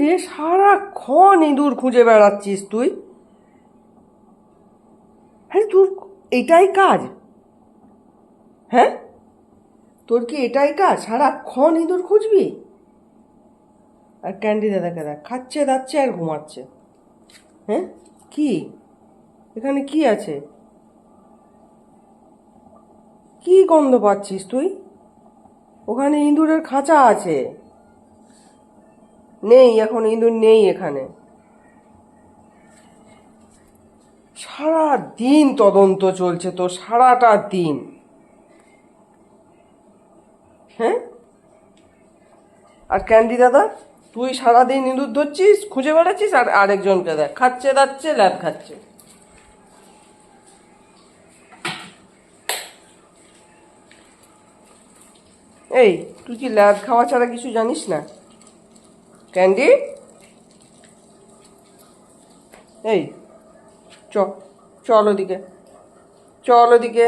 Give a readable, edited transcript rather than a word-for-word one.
রে, সারাক্ষণ ইঁদুর খুঁজে বেড়াচ্ছিস তুই? হ্যাঁ, তোর এটাই কাজ? হ্যাঁ, তোর কি এটাই কাজ, সারাক্ষণ ইঁদুর খুঁজবি? আর ক্যান্ডি দাদাকে দেখ, খাচ্ছে দাচ্ছে আর ঘুমাচ্ছে। হ্যাঁ, কি এখানে কি আছে? কি গন্ধ পাচ্ছিস তুই? ওখানে ইঁদুরের খাঁচা আছে। নেই, এখন ইঁদুর নেই এখানে। সারা দিন তদন্ত চলছে তো, সারাটা দিন। হ্যাঁ, আর ক্যান্ডি দাদা, তুই সারাদিন ইঁদুর ধরছিস, খুঁজে বেড়াচ্ছিস, আর আরেকজনকে দেখ, খাচ্ছে দাচ্ছে ল্যাদ খাচ্ছে। এই, তুই কি ল্যাদ খাওয়া ছাড়া কিছু জানিস না? ক্যান্ডি, এই, চ, চল ওদিকে, চল ওদিকে।